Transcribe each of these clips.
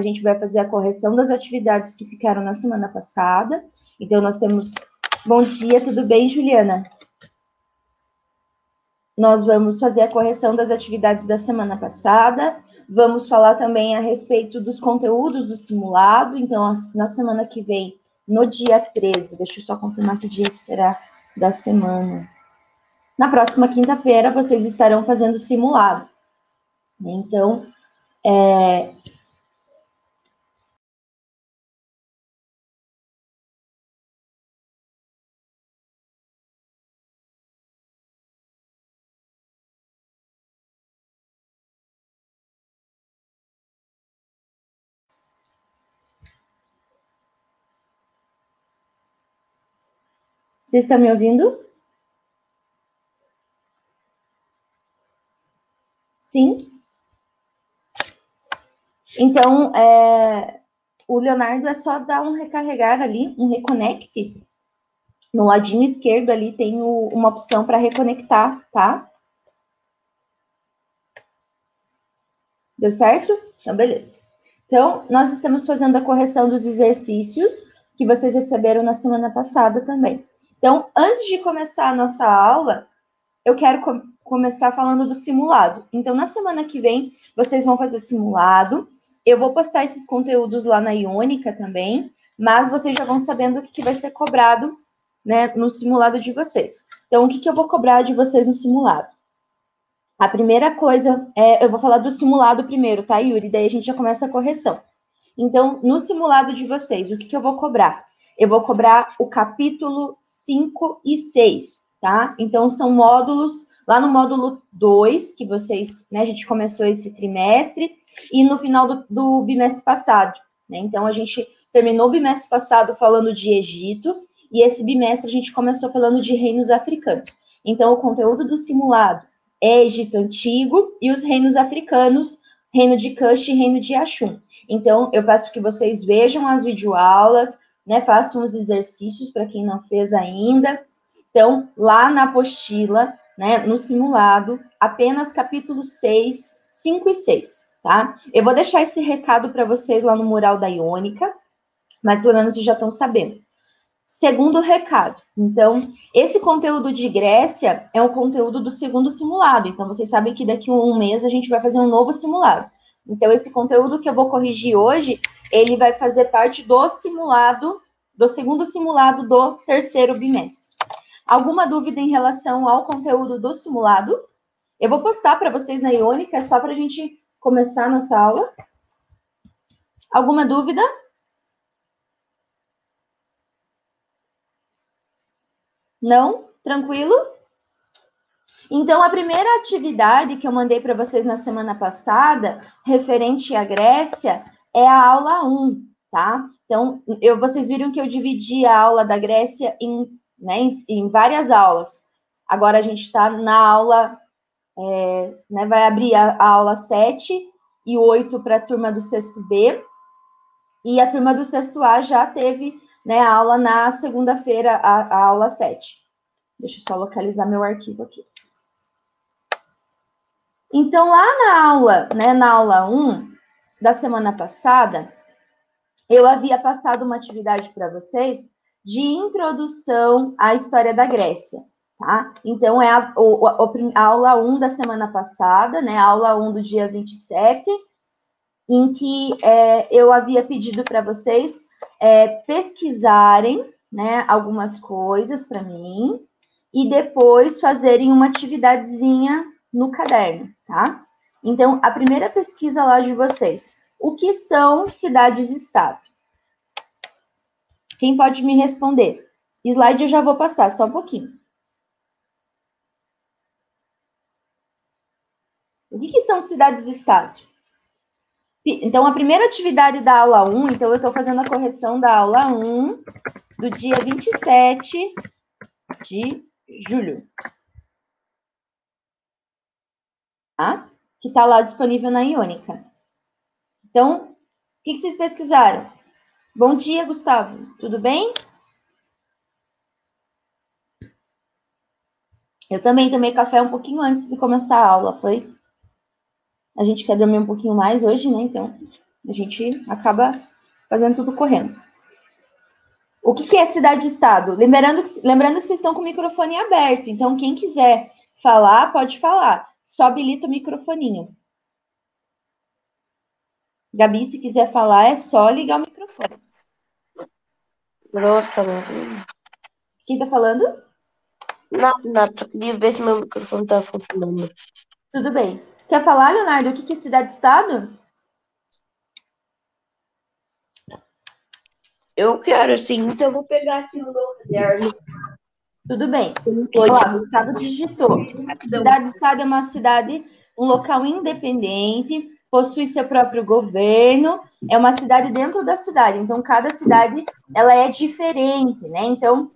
gente vai fazer a correção das atividades que ficaram na semana passada. Então, nós temos... Bom dia, tudo bem, Juliana? Nós vamos fazer a correção das atividades da semana passada. Vamos falar também a respeito dos conteúdos do simulado. Então, na semana que vem, no dia 13, deixa eu só confirmar que dia que será da semana. Na próxima quinta-feira, vocês estarão fazendo o simulado. Então, vocês estão me ouvindo? Sim? Então, o Leonardo é só dar um recarregar ali, um reconnect. No ladinho esquerdo ali tem uma opção para reconectar, tá? Deu certo? Então, beleza. Então, nós estamos fazendo a correção dos exercícios que vocês receberam na semana passada também. Então, antes de começar a nossa aula, eu quero começar falando do simulado. Então, na semana que vem, vocês vão fazer simulado. Eu vou postar esses conteúdos lá na Iônica também, mas vocês já vão sabendo o que vai ser cobrado, né, no simulado de vocês. Então, o que eu vou cobrar de vocês no simulado? A primeira coisa, eu vou falar do simulado primeiro, tá, Yuri? Daí a gente já começa a correção. Então, no simulado de vocês, o que eu vou cobrar? Eu vou cobrar o capítulo 5 e 6, tá? Então, são módulos, lá no módulo 2, que vocês, né, a gente começou esse trimestre, e no final do bimestre passado, né? Então, a gente terminou o bimestre passado falando de Egito, e esse bimestre a gente começou falando de reinos africanos. Então, o conteúdo do simulado é Egito Antigo e os reinos africanos, reino de Cush e reino de Axum. Então, eu peço que vocês vejam as videoaulas, né, façam os exercícios para quem não fez ainda. Então, lá na apostila, né, no simulado, apenas capítulos 6, 5 e 6, tá? Eu vou deixar esse recado para vocês lá no mural da Iônica, mas pelo menos vocês já estão sabendo. Segundo recado, então, esse conteúdo de Grécia é o conteúdo do segundo simulado, então vocês sabem que daqui a um mês a gente vai fazer um novo simulado. Então, esse conteúdo que eu vou corrigir hoje, ele vai fazer parte do simulado, do segundo simulado do terceiro bimestre. Alguma dúvida em relação ao conteúdo do simulado? Eu vou postar para vocês na Iônica, só para a gente começar a nossa aula. Alguma dúvida? Não? Tranquilo? Então, a primeira atividade que eu mandei para vocês na semana passada, referente à Grécia, é a aula 1, tá? Então, vocês viram que eu dividi a aula da Grécia em várias aulas. Agora, a gente está na aula, né, vai abrir a aula 7 e 8 para a turma do sexto B, e a turma do sexto A já teve, né, a aula na segunda-feira, a aula 7. Deixa eu só localizar meu arquivo aqui. Então, lá na aula, né, na aula 1 da semana passada, eu havia passado uma atividade para vocês de introdução à história da Grécia, tá? Então, é a aula 1 da semana passada, né, a aula 1 do dia 27, em que eu havia pedido para vocês pesquisarem, né, algumas coisas para mim e depois fazerem uma atividadezinha no caderno, tá? Então, a primeira pesquisa lá de vocês. O que são cidades-estado? Quem pode me responder? Slide eu já vou passar, só um pouquinho. O que são cidades-estado? Então, a primeira atividade da aula 1, então eu estou fazendo a correção da aula 1, do dia 27 de julho. Tá? Que está lá disponível na Iônica. Então, o que vocês pesquisaram? Bom dia, Gustavo. Tudo bem? Eu também tomei café um pouquinho antes de começar a aula, foi? A gente quer dormir um pouquinho mais hoje, né? Então, A gente acaba fazendo tudo correndo. O que é cidade-estado? Lembrando que vocês estão com o microfone aberto. Então, quem quiser falar, pode falar. Só habilita o microfoninho. Gabi, se quiser falar, é só ligar o microfone. Nossa, mano. Quem tá falando? Nada. Queria ver se meu microfone tá funcionando. Tudo bem. Quer falar, Leonardo, o que é cidade-estado? Eu quero, sim. Então, eu vou pegar aqui no meu caderno. Tudo bem. Eu não tô Olha lá, aqui. Gustavo digitou. Cidade-estado é uma cidade, um local independente, possui seu próprio governo, é uma cidade dentro da cidade. Então, cada cidade, ela é diferente, né? Então,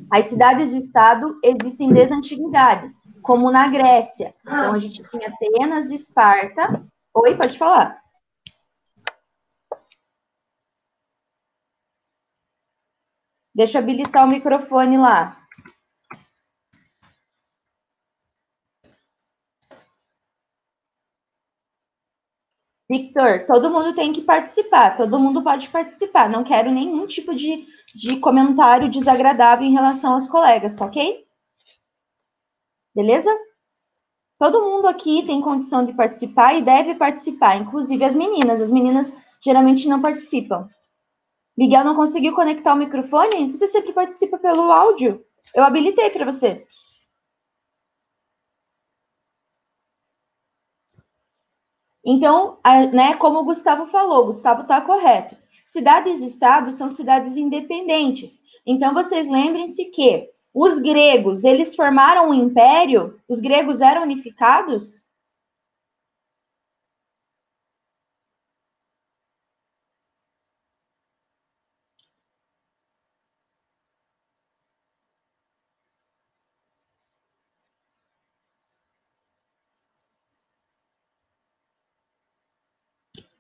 as cidades-estado existem desde a antiguidade, como na Grécia. Então, a gente tinha Atenas, Esparta. Oi, pode falar. Deixa eu habilitar o microfone lá. Victor, todo mundo tem que participar, todo mundo pode participar. Não quero nenhum tipo de comentário desagradável em relação aos colegas, tá ok? Beleza? Todo mundo aqui tem condição de participar e deve participar, inclusive as meninas. As meninas geralmente não participam. Miguel não conseguiu conectar o microfone? Você sempre participa pelo áudio. Eu habilitei para você. Então, né, como o Gustavo falou, o Gustavo está correto. Cidades-estados são cidades independentes. Então, vocês lembrem-se que os gregos, eles formaram um império? Os gregos eram unificados?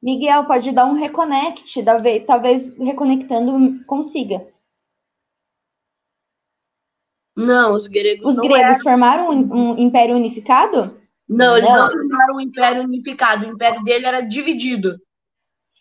Miguel, pode dar um reconnect, talvez reconectando consiga. Não, os gregos Os não eram. gregos formaram um império unificado? Não, eles não formaram um império unificado. O império dele era dividido.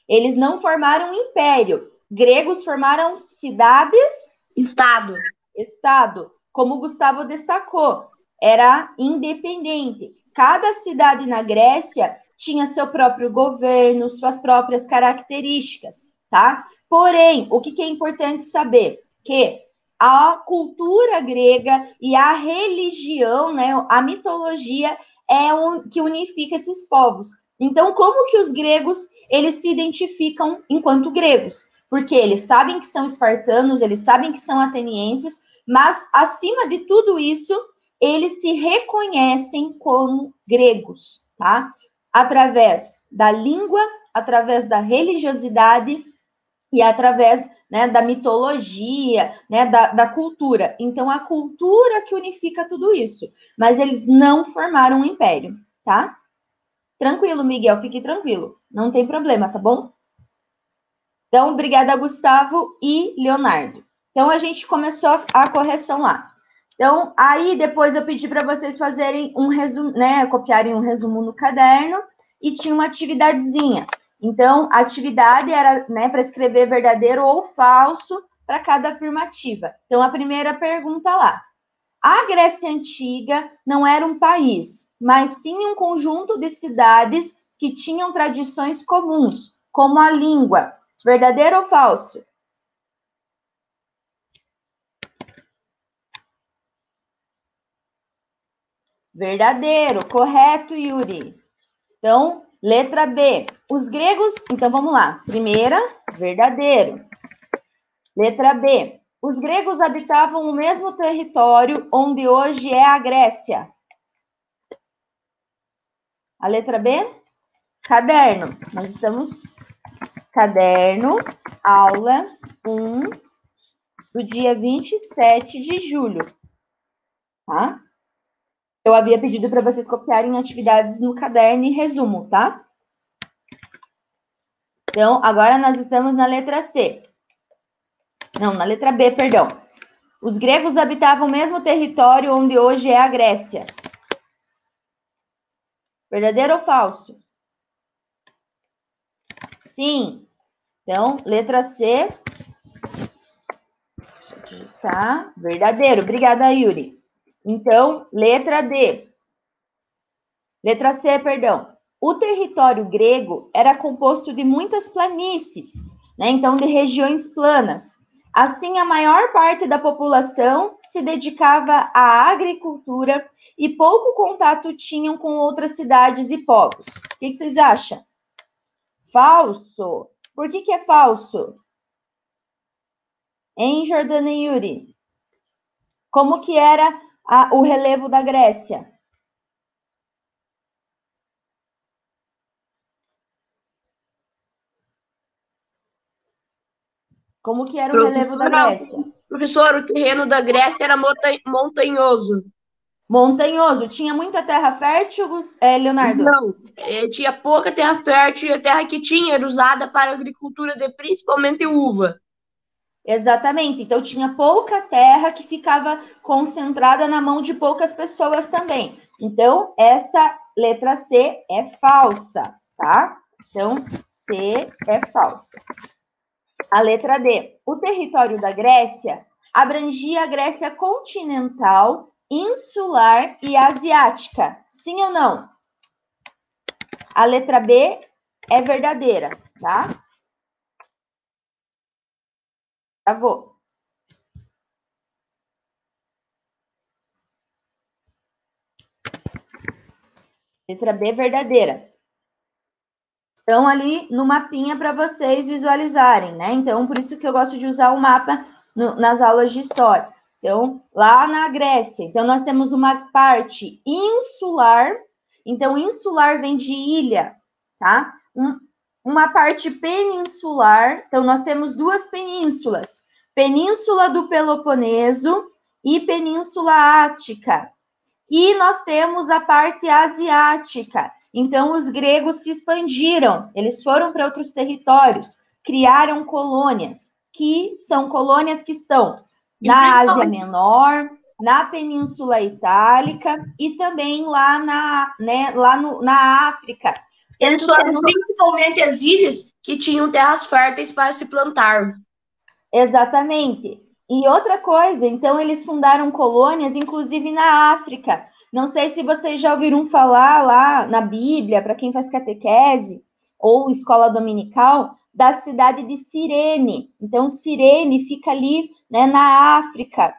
Eles não formaram um império. Gregos formaram cidades, Estado. estado. Como o Gustavo destacou, era independente. Cada cidade na Grécia tinha seu próprio governo, suas próprias características, tá? Porém, o que é importante saber? Que a cultura grega e a religião, né, a mitologia é que unifica esses povos. Então, como que os gregos eles se identificam enquanto gregos? Porque eles sabem que são espartanos, eles sabem que são atenienses, mas acima de tudo isso, eles se reconhecem como gregos, tá? Através da língua, através da religiosidade e através, né, da mitologia, né, da cultura. Então, a cultura que unifica tudo isso. Mas eles não formaram um império, tá? Tranquilo, Miguel, fique tranquilo. Não tem problema, tá bom? Então, obrigada, Gustavo e Leonardo. Então, a gente começou a correção lá. Então, aí depois eu pedi para vocês fazerem um resumo, né, copiarem um resumo no caderno e tinha uma atividadezinha. Então, a atividade era, né, para escrever verdadeiro ou falso para cada afirmativa. Então, a primeira pergunta lá. A Grécia Antiga não era um país, mas sim um conjunto de cidades que tinham tradições comuns, como a língua. Verdadeiro ou falso? Verdadeiro, correto, Yuri. Então, letra B. Os gregos. Então, vamos lá. Primeira, verdadeiro. Letra B. Os gregos habitavam o mesmo território onde hoje é a Grécia. A letra B? Caderno. Nós estamos. Caderno, aula 1, do dia 27 de julho. Tá? Eu havia pedido para vocês copiarem atividades no caderno e resumo, tá? Então, agora nós estamos na letra C. Não, na letra B, perdão. Os gregos habitavam o mesmo território onde hoje é a Grécia. Verdadeiro ou falso? Sim. Então, letra C. Deixa eu digitar. Verdadeiro. Obrigada, Yuri. Então, letra D. Letra C, perdão. O território grego era composto de muitas planícies, né? Então, de regiões planas. Assim, a maior parte da população se dedicava à agricultura e pouco contato tinham com outras cidades e povos. O que vocês acham? Falso. Por que é falso? Hein, Jordana e Yuri? Como que era o relevo da Grécia? Como que era o relevo da Grécia? Professor, o terreno da Grécia era montanhoso. Montanhoso. Tinha muita terra fértil, Leonardo? Não, tinha pouca terra fértil e a terra que tinha era usada para agricultura de principalmente uva. Exatamente. Então, tinha pouca terra que ficava concentrada na mão de poucas pessoas também. Então, essa letra C é falsa, tá? Então, C é falsa. A letra D. O território da Grécia abrangia a Grécia continental, insular e asiática. Sim ou não? A letra B é verdadeira, tá? Travou. Letra B verdadeira. Então, ali no mapinha para vocês visualizarem, né? Então, por isso que eu gosto de usar o mapa nas aulas de história. Então, lá na Grécia, então nós temos uma parte insular. Então, insular vem de ilha, tá? Uma parte peninsular. Então, nós temos duas penínsulas. Península do Peloponeso e Península Ática. E nós temos a parte asiática. Então, os gregos se expandiram, eles foram para outros territórios, criaram colônias, que são colônias que estão na Ásia Menor, na Península Itálica e também lá na África. Eles foram principalmente as ilhas que tinham terras férteis para se plantar. Exatamente. E outra coisa, então eles fundaram colônias, inclusive na África. Não sei se vocês já ouviram falar lá na Bíblia, para quem faz catequese ou escola dominical, da cidade de Cirene. Então, Cirene fica ali, né, na África,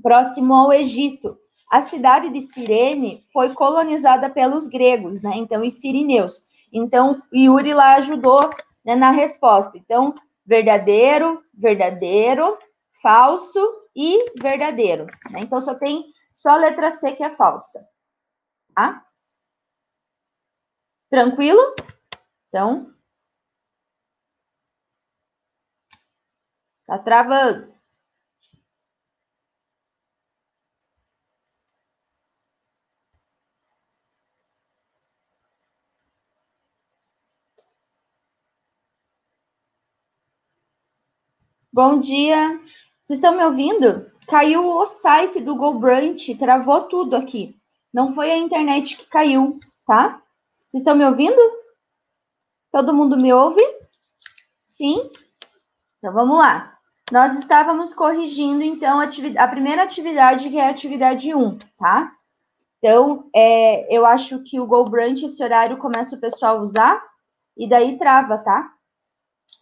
próximo ao Egito. A cidade de Cirene foi colonizada pelos gregos, né? Então, e sirineus. Então, Yuri lá ajudou, né, na resposta. Então, verdadeiro, verdadeiro, falso e verdadeiro. Né? Então, só a letra C que é falsa. Tá? Tranquilo? Então, tá travando. Bom dia. Vocês estão me ouvindo? Caiu o site do GoBrunch, travou tudo aqui. Não foi a internet que caiu, tá? Vocês estão me ouvindo? Todo mundo me ouve? Sim? Então, vamos lá. Nós estávamos corrigindo, então, a primeira atividade, que é a atividade 1, tá? Então, eu acho que o GoBrunch, esse horário, começa o pessoal a usar, e daí trava, tá?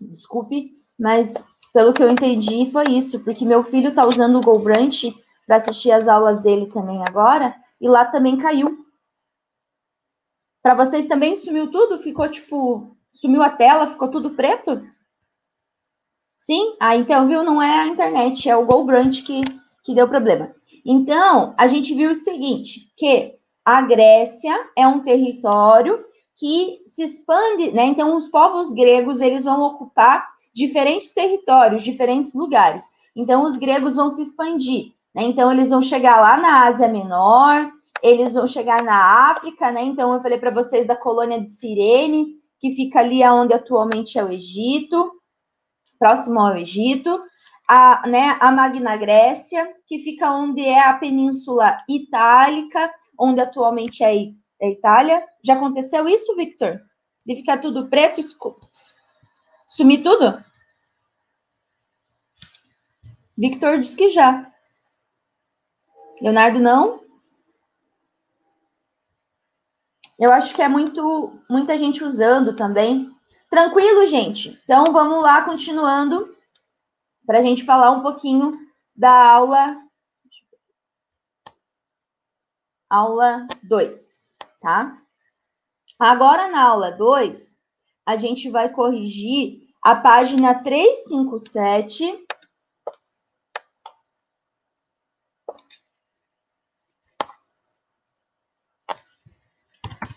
Desculpe, mas pelo que eu entendi, foi isso, porque meu filho está usando o GoBrunch para assistir as aulas dele também agora, e lá também caiu. Para vocês também sumiu tudo? Ficou sumiu a tela, ficou tudo preto? Sim? Ah, então, viu? Não é a internet, é o GoBrunch que deu problema. Então, a gente viu o seguinte, que a Grécia é um território que se expande, né? Então, os povos gregos, eles vão ocupar diferentes territórios, diferentes lugares. Então, os gregos vão se expandir, né? Então, eles vão chegar lá na Ásia Menor, eles vão chegar na África, né? Então, eu falei para vocês da colônia de Cirene, que fica ali onde atualmente é o Egito, próximo ao Egito, a Magna Grécia, que fica onde é a Península Itálica, onde atualmente é a Itália. Já aconteceu isso, Victor? De ficar tudo preto, sumir tudo? Victor diz que já. Leonardo, não? Eu acho que é muita gente usando também. Tranquilo, gente? Então, vamos lá, continuando, para a gente falar um pouquinho da aula 2, tá? Agora, na aula 2, a gente vai corrigir a página 357.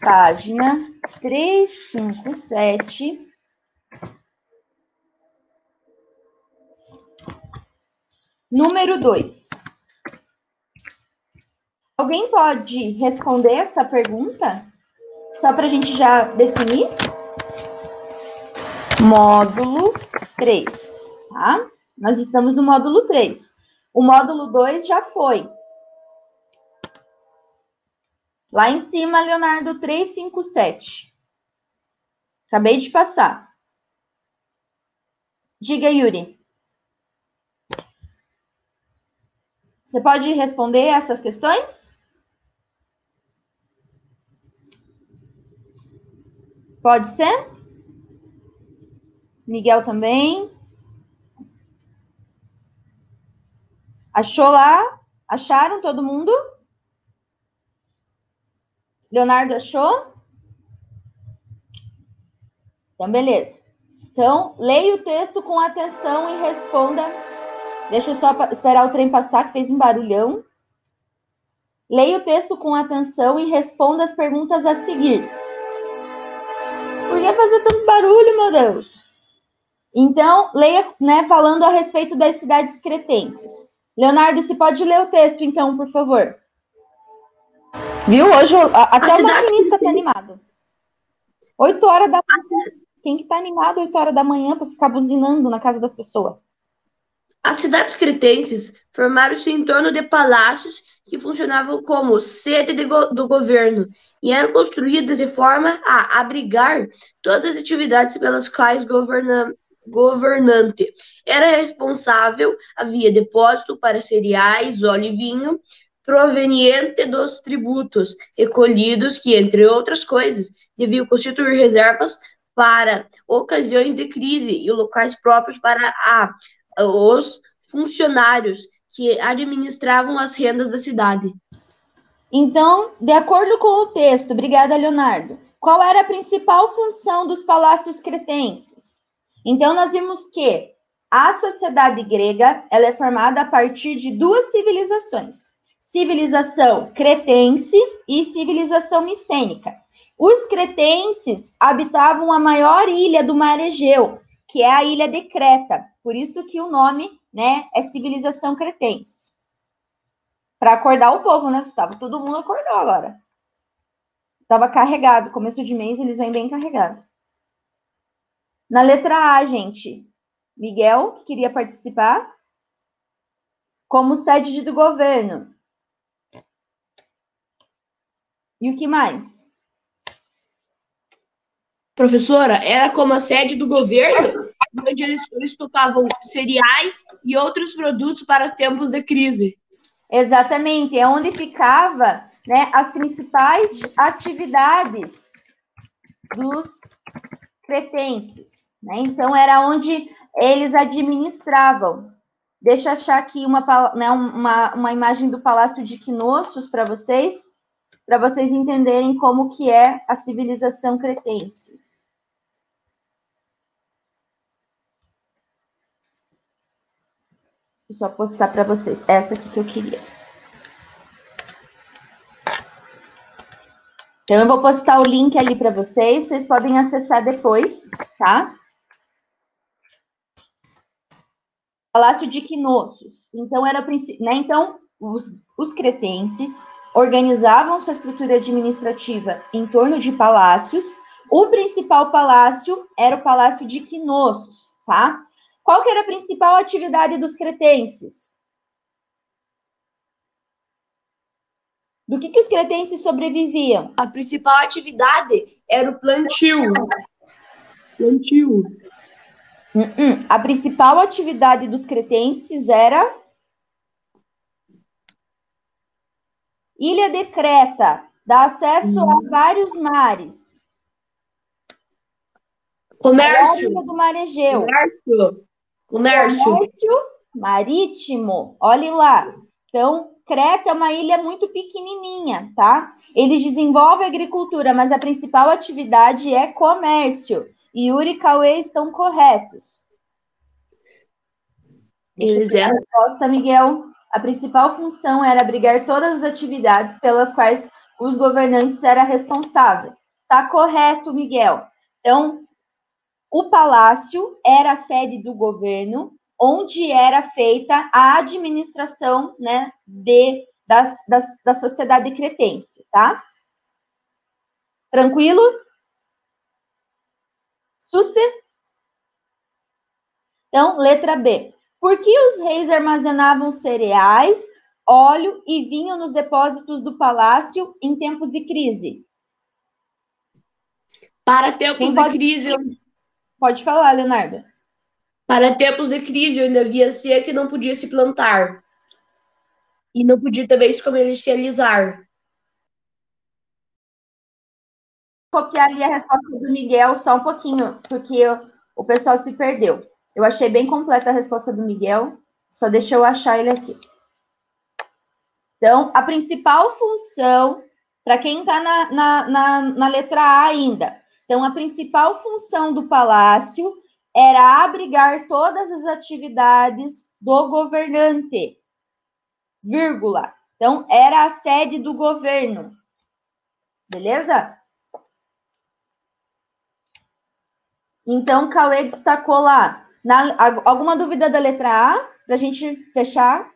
Página 357. Número 2. Alguém pode responder essa pergunta? Só para a gente já definir? Módulo 3, tá? Nós estamos no módulo 3. O módulo 2 já foi. Lá em cima, Leonardo, 357. Acabei de passar. Diga, Yuri. Você pode responder essas questões? Pode ser? Miguel também. Achou lá? Acharam todo mundo? Leonardo achou? Então, beleza. Então, leia o texto com atenção e responda. Deixa eu só esperar o trem passar, que fez um barulhão. Leia o texto com atenção e responda as perguntas a seguir. Por que fazer tanto barulho, meu Deus? Então, leia, né, falando a respeito das cidades cretenses. Leonardo, você pode ler o texto, então, por favor. Viu? Hoje até o maquinista está animado. 8 horas da manhã. Quem que tá animado 8 horas da manhã para ficar buzinando na casa das pessoas? As cidades cretenses formaram-se em torno de palácios que funcionavam como sede do governo e eram construídas de forma a abrigar todas as atividades pelas quais governante era responsável. Havia depósito para cereais, óleo e vinho, proveniente dos tributos recolhidos, que, entre outras coisas, deviam constituir reservas para ocasiões de crise e locais próprios para os funcionários que administravam as rendas da cidade. Então, de acordo com o texto, obrigada, Leonardo, qual era a principal função dos palácios cretenses? Então, nós vimos que a sociedade grega ela é formada a partir de duas civilizações, civilização cretense e civilização micênica. Os cretenses habitavam a maior ilha do mar Egeu, que é a ilha de Creta, por isso que o nome, né, é civilização cretense. Para acordar o povo, né, Gustavo? Todo mundo acordou agora. Estava carregado. Começo de mês, eles vêm bem carregados. Na letra A, gente. Miguel, que queria participar. Como sede do governo. E o que mais? Professora, era como a sede do governo, onde eles tocavam cereais e outros produtos para tempos de crise. Exatamente, é onde ficava, né, as principais atividades dos cretenses, né? Então era onde eles administravam. Deixa eu achar aqui uma imagem do Palácio de Knossos para vocês entenderem como que é a civilização cretense. Vou só postar para vocês. Essa aqui que eu queria. Então, eu vou postar o link ali para vocês podem acessar depois, tá? Palácio de Knossos. Então, né? Então os cretenses organizavam sua estrutura administrativa em torno de palácios. O principal palácio era o Palácio de Knossos, tá? Qual que era a principal atividade dos cretenses? Do que os cretenses sobreviviam? A principal atividade era o plantio. A principal atividade dos cretenses era Ilha de Creta, dá acesso a vários mares. Comércio. Ilha do Mar Egeu. Comércio marítimo. Olhe lá. Então, Creta é uma ilha muito pequenininha, tá? Eles desenvolvem agricultura, mas a principal atividade é comércio. Yuri e Cauê estão corretos. Eles eram. A resposta, Miguel. A principal função era abrigar todas as atividades pelas quais os governantes eram responsáveis. Tá correto, Miguel. Então, o palácio era a sede do governo, onde era feita a administração, né, da sociedade cretense, tá? Tranquilo? Suce? Então, letra B. Por que os reis armazenavam cereais, óleo e vinho nos depósitos do palácio em tempos de crise? Para tempos de crise. Pode falar, Leonardo. Para tempos de crise, onde havia seca e não podia se plantar. E não podia também se comercializar. Vou copiar ali a resposta do Miguel só um pouquinho, porque o pessoal se perdeu. Eu achei bem completa a resposta do Miguel, só deixa eu achar ele aqui. Então, a principal função, para quem está na letra A ainda, então, a principal função do palácio era abrigar todas as atividades do governante, vírgula. Então, era a sede do governo. Beleza? Então, Cauê destacou lá. Alguma dúvida da letra A, para a gente fechar?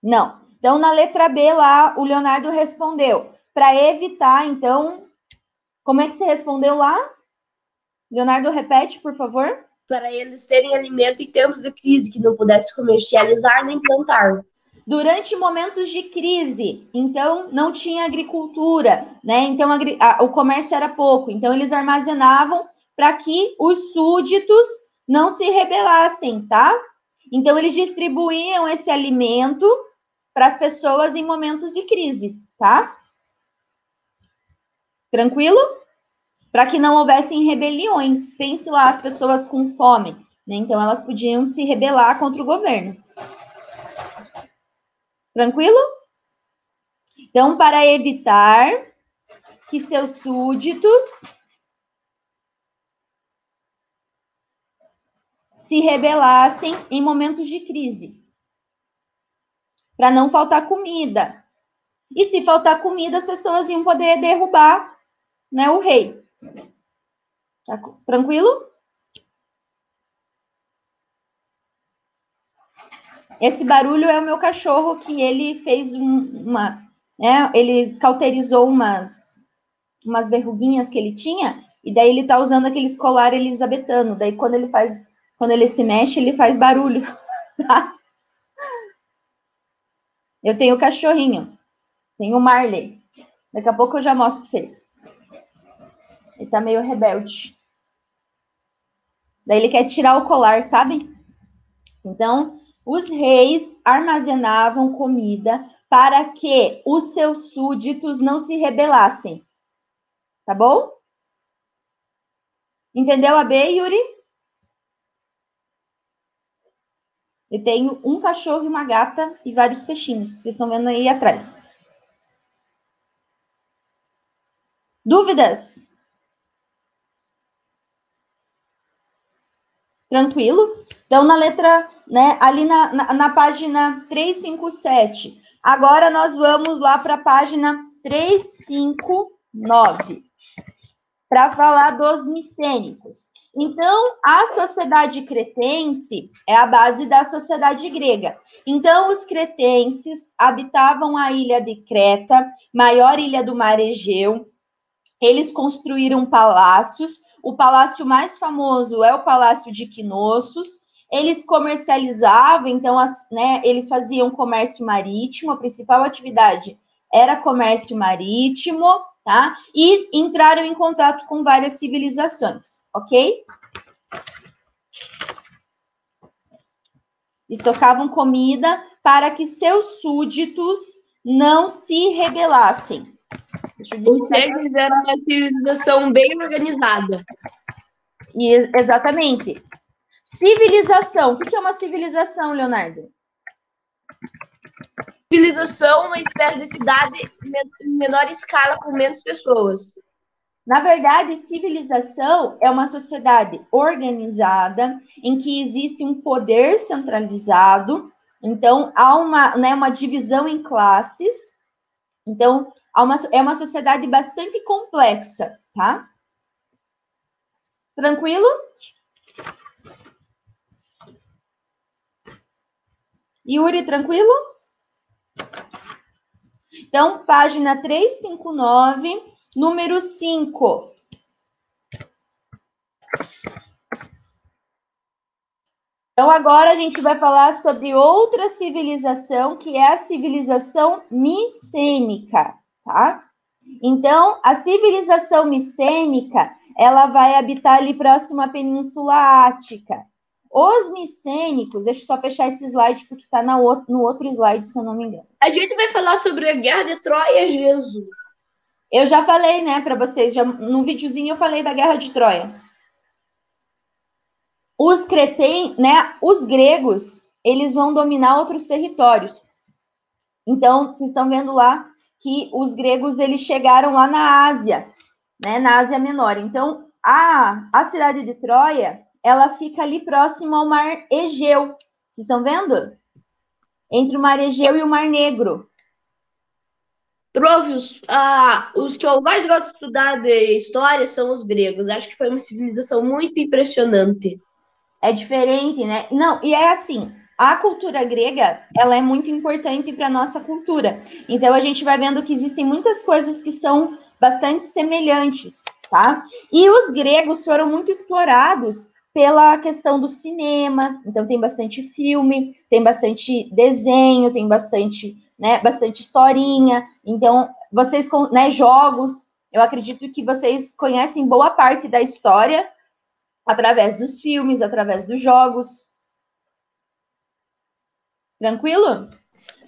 Não. Então, na letra B lá, o Leonardo respondeu. Para evitar, então, como é que você respondeu lá? Leonardo, repete, por favor. Para eles terem alimento em tempos de crise, que não pudesse comercializar nem plantar. Durante momentos de crise, então, não tinha agricultura, né? Então, o comércio era pouco. Então, eles armazenavam para que os súditos não se rebelassem, tá? Então, eles distribuíam esse alimento para as pessoas em momentos de crise, tá? Tranquilo? Para que não houvessem rebeliões. Pense lá, as pessoas com fome, né? Então, elas podiam se rebelar contra o governo. Tranquilo? Então, para evitar que seus súditos se rebelassem em momentos de crise. Para não faltar comida. E se faltar comida, as pessoas iam poder derrubar, né, o rei. Tá tranquilo? Esse barulho é o meu cachorro, que ele fez ele cauterizou umas verruguinhas que ele tinha, e daí ele tá usando aquele colar elisabetano. Daí quando ele se mexe, ele faz barulho. Tá? Eu tenho o cachorrinho, tenho o Marley. Daqui a pouco eu já mostro para vocês. Ele tá meio rebelde. Daí ele quer tirar o colar, sabe? Então, os reis armazenavam comida para que os seus súditos não se rebelassem. Tá bom? Entendeu a B, Yuri? Eu tenho um cachorro e uma gata e vários peixinhos, que vocês estão vendo aí atrás. Dúvidas? Tranquilo? Então, na letra, né, ali na página 357. Agora, nós vamos lá para a página 359, para falar dos micênicos. Então, a sociedade cretense é a base da sociedade grega. Então, os cretenses habitavam a ilha de Creta, maior ilha do Mar Egeu. Eles construíram palácios. O palácio mais famoso é o Palácio de Knossos. Eles comercializavam, então, né, eles faziam comércio marítimo, a principal atividade era comércio marítimo, tá? E entraram em contato com várias civilizações, ok? Estocavam comida para que seus súditos não se rebelassem. Ou seja, eles eram uma civilização bem organizada. Exatamente. Civilização. O que é uma civilização, Leonardo? Civilização, uma espécie de cidade em menor escala, com menos pessoas. Na verdade, civilização é uma sociedade organizada em que existe um poder centralizado. Então, há uma divisão em classes. Então, é uma sociedade bastante complexa, tá? Tranquilo? Yuri, tranquilo? Então, página 359, número 5. Então, agora a gente vai falar sobre outra civilização, que é a civilização micênica, tá? Então, a civilização micênica, ela vai habitar ali próximo à Península Ática. Os micênicos, deixa eu só fechar esse slide, porque está no outro slide, se eu não me engano. A gente vai falar sobre a Guerra de Troia, Jesus. Eu já falei, né, para vocês, no videozinho eu falei da Guerra de Troia. Os gregos, eles vão dominar outros territórios. Então, vocês estão vendo lá que os gregos, eles chegaram lá na Ásia, né, na Ásia Menor. Então, a cidade de Troia, ela fica ali próxima ao Mar Egeu. Vocês estão vendo? Entre o Mar Egeu e o Mar Negro. Prof, os que eu mais gosto de estudar de história são os gregos. Acho que foi uma civilização muito impressionante. É diferente, né? Não, e é assim, a cultura grega, ela é muito importante para a nossa cultura. Então, a gente vai vendo que existem muitas coisas que são bastante semelhantes, tá? E os gregos foram muito explorados pela questão do cinema. Então, tem bastante filme, tem bastante desenho, tem bastante, né, bastante historinha. Então, vocês, né, jogos, eu acredito que vocês conhecem boa parte da história através dos filmes, através dos jogos. Tranquilo?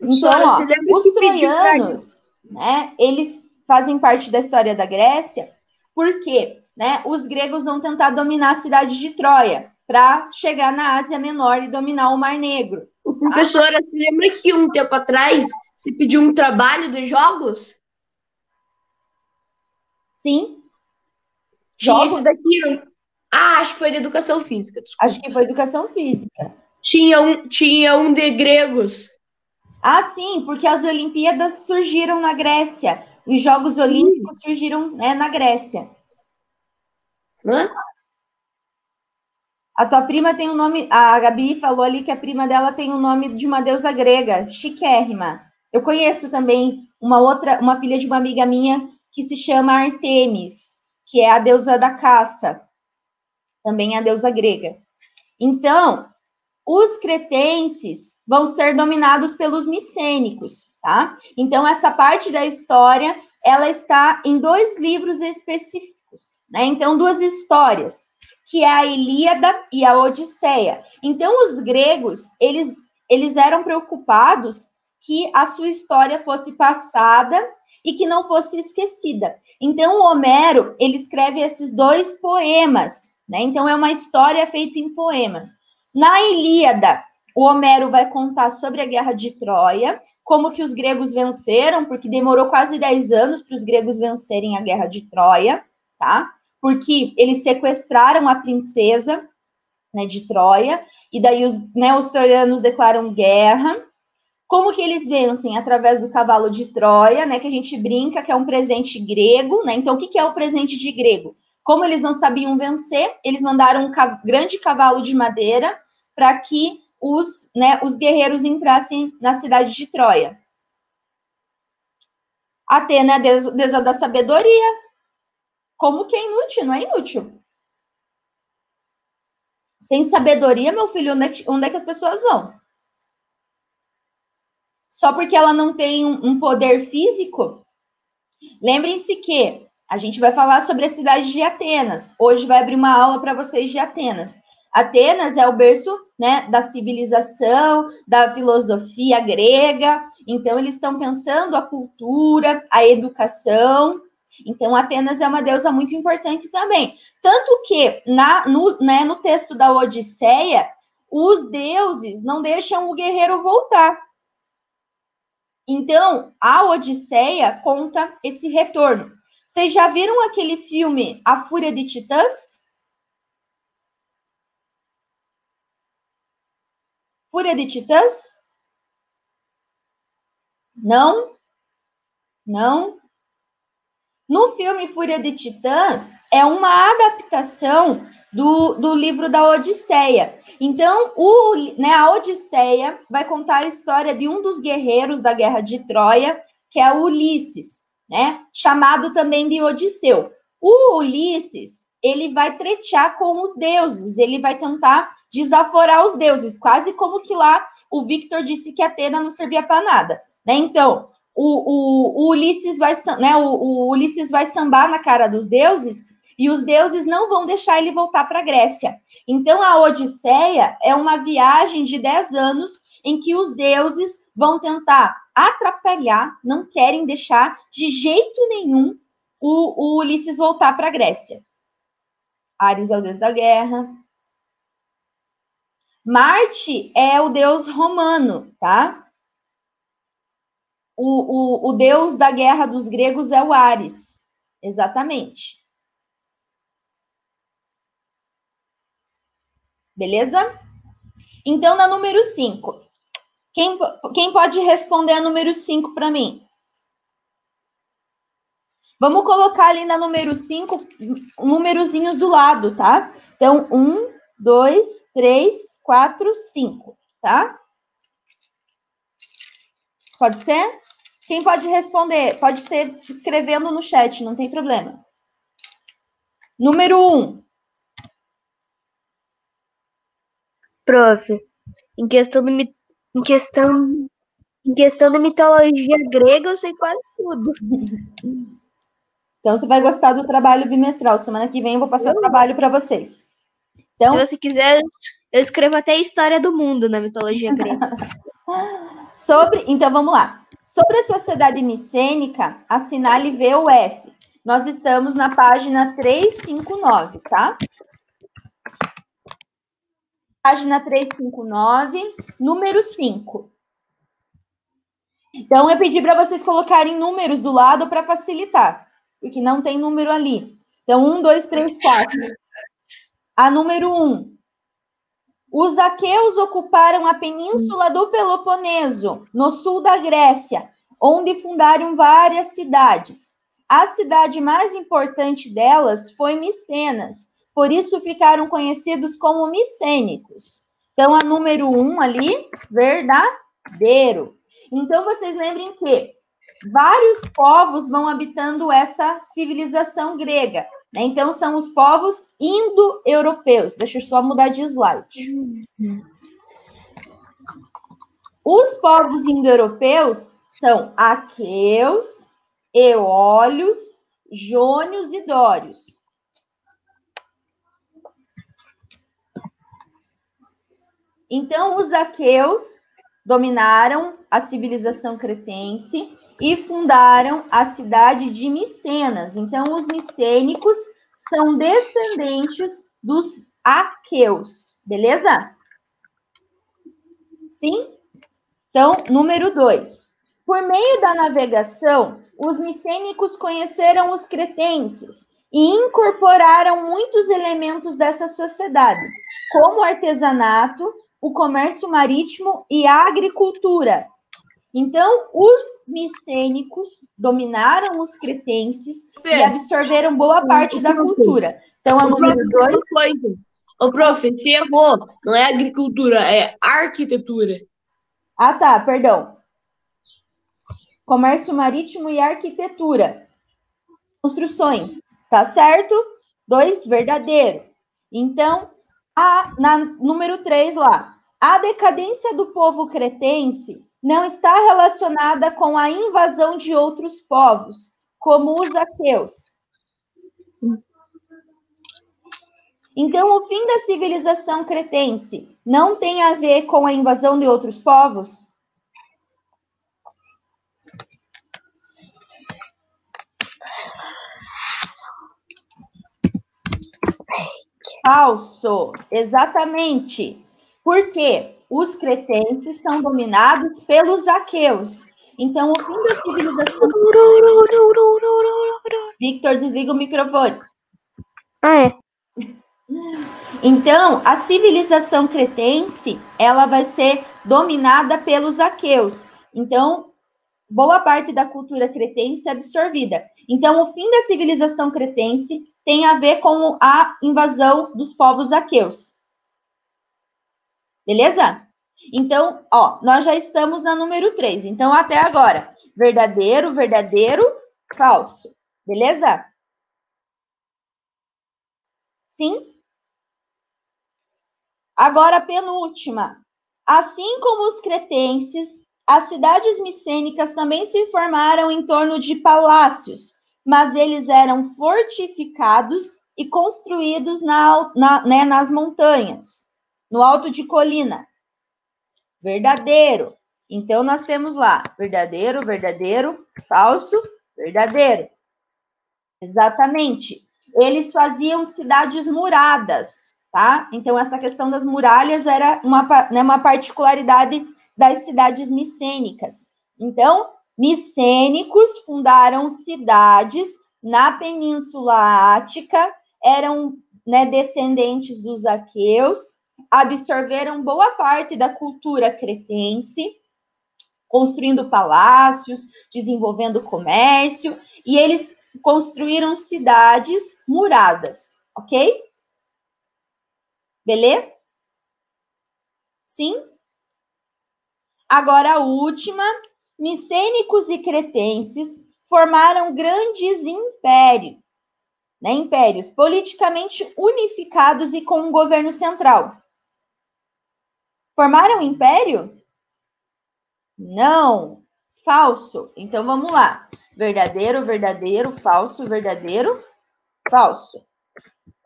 Então, ó, os troianos, né, eles fazem parte da história da Grécia, porque, né, os gregos vão tentar dominar a cidade de Troia para chegar na Ásia Menor e dominar o Mar Negro. O professora, se lembra que um tempo atrás se pediu um trabalho de jogos? Sim. Jogos daqui. Acho que foi de educação física. Desculpa. Acho que foi educação física. Tinha um de gregos. Ah, sim, porque as Olimpíadas surgiram na Grécia. Os Jogos Olímpicos surgiram, né, na Grécia. Hã? A tua prima tem um nome. A Gabi falou ali que a prima dela tem o nome de uma deusa grega, chiquérrima. Eu conheço também uma filha de uma amiga minha que se chama Artemis, que é a deusa da caça. Também é a deusa grega. Então, os cretenses vão ser dominados pelos micênicos, tá? Então, essa parte da história, ela está em 2 livros específicos, né? Então, 2 histórias, que é a Ilíada e a Odisseia. Então, os gregos, eles eram preocupados que a sua história fosse passada e que não fosse esquecida. Então, o Homero, ele escreve esses 2 poemas, né? Então, é uma história feita em poemas. Na Ilíada, o Homero vai contar sobre a Guerra de Troia, como que os gregos venceram, porque demorou quase 10 anos para os gregos vencerem a Guerra de Troia, tá? Porque eles sequestraram a princesa, né, de Troia, e daí os troianos declaram guerra. Como que eles vencem? Através do cavalo de Troia, né, que a gente brinca que é um presente grego, né? Então, o que é o presente de grego? Como eles não sabiam vencer, eles mandaram um grande cavalo de madeira para que os guerreiros entrassem na cidade de Troia. Atena, deusa da sabedoria. Como que é inútil? Não é inútil. Sem sabedoria, meu filho, onde é que as pessoas vão? Só porque ela não tem um poder físico? Lembrem-se que a gente vai falar sobre a cidade de Atenas. Hoje vai abrir uma aula para vocês de Atenas. Atenas é o berço, né, da civilização, da filosofia grega. Então, eles estão pensando a cultura, a educação. Então, Atenas é uma deusa muito importante também. Tanto que, no texto da Odisseia, os deuses não deixam o guerreiro voltar. Então, a Odisseia conta esse retorno. Vocês já viram aquele filme A Fúria de Titãs? Fúria de Titãs? Não? Não? No filme Fúria de Titãs, é uma adaptação do livro da Odisseia. Então, a Odisseia vai contar a história de um dos guerreiros da Guerra de Troia, que é o Ulisses, né? Chamado também de Odisseu. O Ulisses, ele vai tretear com os deuses, ele vai tentar desaforar os deuses, quase como que lá o Victor disse que Atena não servia para nada, né? Então, o Ulisses vai, né, o Ulisses vai sambar na cara dos deuses e os deuses não vão deixar ele voltar para a Grécia. Então, a Odisseia é uma viagem de 10 anos em que os deuses vão tentar atrapalhar, não querem deixar de jeito nenhum o Ulisses voltar para a Grécia. Ares é o deus da guerra. Marte é o deus romano, tá? O deus da guerra dos gregos é o Ares. Exatamente. Beleza? Então, na número 5. Quem pode responder a número 5 para mim? Vamos colocar ali na número 5 númerozinhos do lado, tá? Então, 1, 2, 3, 4, 5, tá? Pode ser? Quem pode responder? Pode ser escrevendo no chat, não tem problema. Número 1. Prof, em questão de mitologia grega, eu sei quase tudo. Então, você vai gostar do trabalho bimestral. Semana que vem eu vou passar o trabalho para vocês. Então, se você quiser, eu escrevo até a história do mundo na mitologia grega. Então, vamos lá. Sobre a sociedade micênica, assinale V ou F. Nós estamos na página 359, tá? Página 359, número 5. Então, eu pedi para vocês colocarem números do lado para facilitar, porque não tem número ali. Então, 1, 2, 3, 4. A número 1. Os aqueus ocuparam a península do Peloponeso, no sul da Grécia, onde fundaram várias cidades. A cidade mais importante delas foi Micenas, por isso ficaram conhecidos como micênicos. Então, a número 1 ali, verdadeiro. Então, vocês lembrem que vários povos vão habitando essa civilização grega. Então, são os povos indo-europeus. Deixa eu só mudar de slide. Os povos indo-europeus são aqueus, eólios, jônios e dórios. Então, os aqueus dominaram a civilização cretense e fundaram a cidade de Micenas. Então, os micênicos são descendentes dos aqueus, beleza? Sim? Então, número 2. Por meio da navegação, os micênicos conheceram os cretenses e incorporaram muitos elementos dessa sociedade, como o artesanato, o comércio marítimo e a agricultura. Então, os micênicos dominaram os cretenses e absorveram boa parte da cultura. Então, a número 2... Ô, prof, você errou. Não é agricultura, é arquitetura. Ah, tá, perdão. Comércio marítimo e arquitetura. Construções, tá certo? 2, verdadeiro. Então, Na número 3 lá. A decadência do povo cretense não está relacionada com a invasão de outros povos, como os aqueus. Então, o fim da civilização cretense não tem a ver com a invasão de outros povos? Falso, exatamente. Por quê? Os cretenses são dominados pelos aqueus. Então, o fim da civilização... Victor, desliga o microfone. É. Então, a civilização cretense, ela vai ser dominada pelos aqueus. Então, boa parte da cultura cretense é absorvida. Então, o fim da civilização cretense tem a ver com a invasão dos povos aqueus. Beleza? Então, ó, nós já estamos na número 3. Então, até agora, verdadeiro, verdadeiro, falso. Beleza? Sim? Agora, a penúltima. Assim como os cretenses, as cidades micênicas também se formaram em torno de palácios, mas eles eram fortificados e construídos nas montanhas, no alto de colina. Verdadeiro. Então, nós temos lá verdadeiro, verdadeiro, falso, verdadeiro. Exatamente. Eles faziam cidades muradas, tá? Então, essa questão das muralhas era uma particularidade das cidades micênicas. Então, micênicos fundaram cidades na Península Ática, eram descendentes dos aqueus, absorveram boa parte da cultura cretense, construindo palácios, desenvolvendo comércio, e eles construíram cidades muradas, ok? Beleza? Sim? Agora a última, micênicos e cretenses formaram grandes impérios politicamente unificados e com um governo central. Formaram império? Não. Falso. Então, vamos lá. Verdadeiro, verdadeiro, falso, verdadeiro, falso.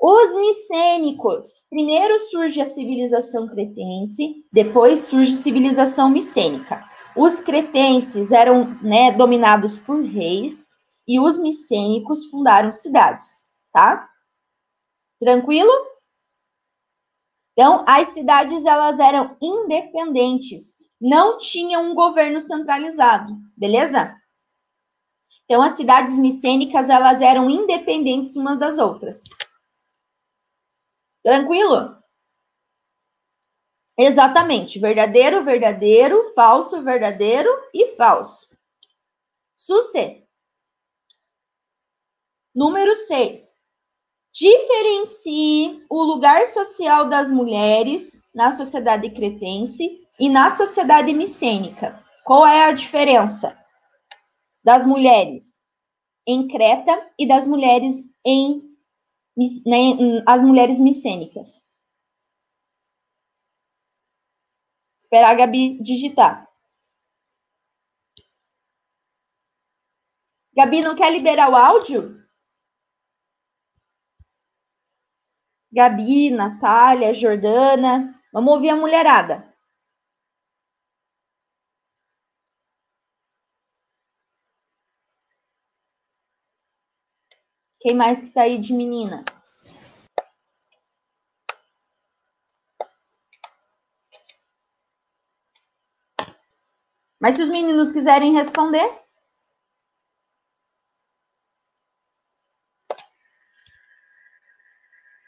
Os micênicos. Primeiro surge a civilização cretense, depois surge a civilização micênica. Os cretenses eram dominados por reis e os micênicos fundaram cidades, tá? Tranquilo? Então, as cidades, elas eram independentes, não tinham um governo centralizado, beleza? Então, as cidades micênicas, elas eram independentes umas das outras. Tranquilo? Exatamente. Verdadeiro, verdadeiro, falso, verdadeiro e falso. Sucê. Número 6. Diferencie o lugar social das mulheres na sociedade cretense e na sociedade micênica. Qual é a diferença das mulheres em Creta e das mulheres as mulheres micênicas? Esperar a Gabi digitar. Gabi, não quer liberar o áudio? Gabi, Natália, Jordana. Vamos ouvir a mulherada. Quem mais que tá aí de menina? Mas se os meninos quiserem responder...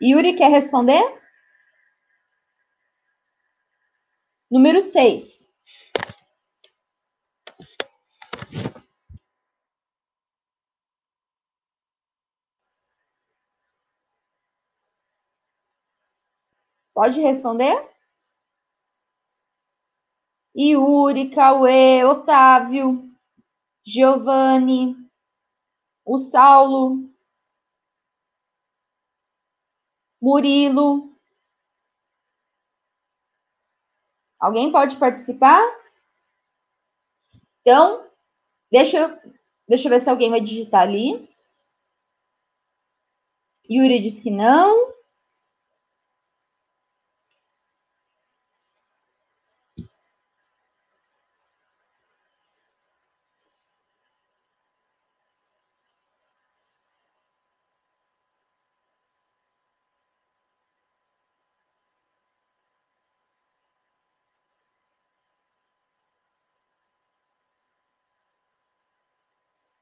Yuri, quer responder? Número 6. Pode responder? Yuri, Cauê, Otávio, Giovanni, o Saulo, Murilo, Alguém pode participar? Então, deixa eu ver se alguém vai digitar ali. Yuri diz que não.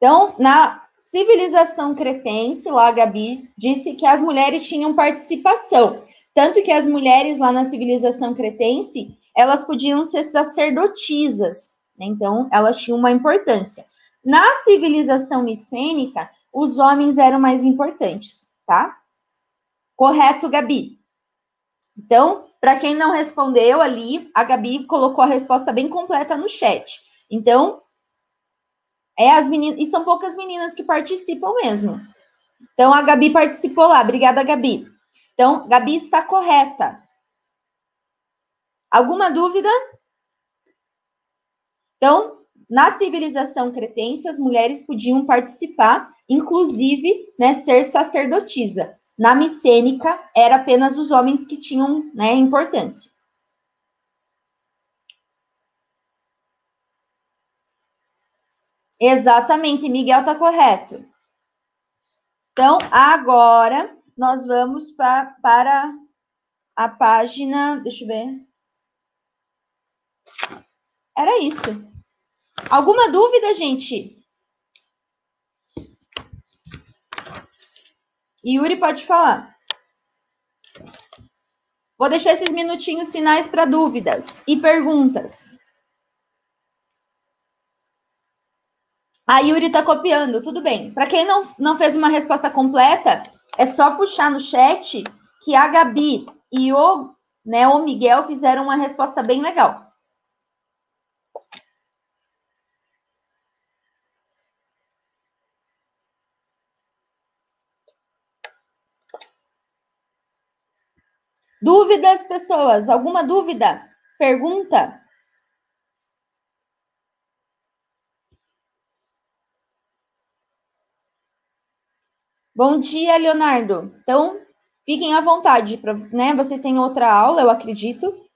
Então, na civilização cretense, lá a Gabi disse que as mulheres tinham participação. Tanto que as mulheres lá na civilização cretense, elas podiam ser sacerdotisas. Né? Então, elas tinham uma importância. Na civilização micênica, os homens eram mais importantes, tá? Correto, Gabi? Então, para quem não respondeu ali, a Gabi colocou a resposta bem completa no chat. Então, as meninas, e são poucas meninas que participam mesmo. Então, a Gabi participou lá. Obrigada, Gabi. Então, Gabi está correta. Alguma dúvida? Então, na civilização cretense, as mulheres podiam participar, inclusive, né, ser sacerdotisa. Na micênica, era apenas os homens que tinham, né, importância. Exatamente, Miguel está correto. Então, agora, nós vamos para a página, deixa eu ver. Era isso. Alguma dúvida, gente? Yuri, pode falar. Vou deixar esses minutinhos finais para dúvidas e perguntas. A Yuri está copiando, tudo bem. Para quem não fez uma resposta completa, é só puxar no chat que a Gabi e o Miguel fizeram uma resposta bem legal. Dúvidas, pessoas? Alguma dúvida? Pergunta? Bom dia, Leonardo. Então, fiquem à vontade, né? Vocês têm outra aula, eu acredito.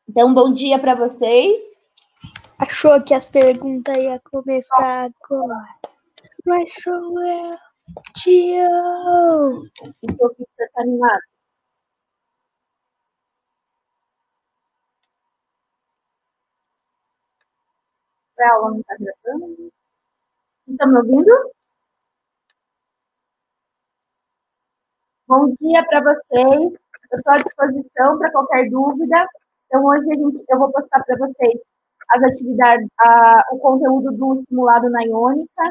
Então, bom dia para vocês. Achou que as perguntas iam começar agora. Mas sou eu, tio. Estou aqui para animado. A aula não está gravando. Estão me ouvindo? Bom dia para vocês. Eu estou à disposição para qualquer dúvida. Então, hoje eu vou postar para vocês as atividades, o conteúdo do simulado na Iônica.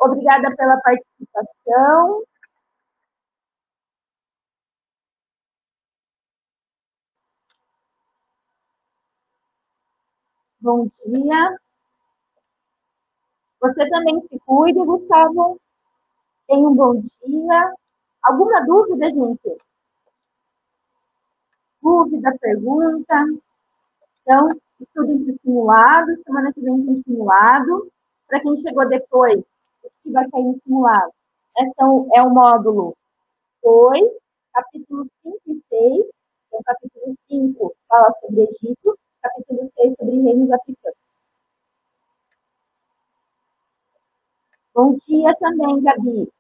Obrigada pela participação. Bom dia. Você também se cuide, Gustavo. Tenha um bom dia. Alguma dúvida, gente? Dúvida, pergunta? Então, estudem para o simulado. Semana que vem tem simulado. Para quem chegou depois, o que vai cair no simulado? É o módulo 2, capítulo 5 e 6. Então, capítulo 5 fala sobre Egito, capítulo 6 sobre reinos africanos. Bom dia também, Gabi.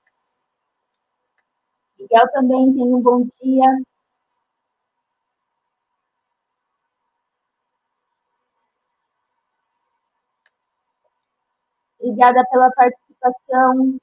Miguel também tem um bom dia. Obrigada pela participação.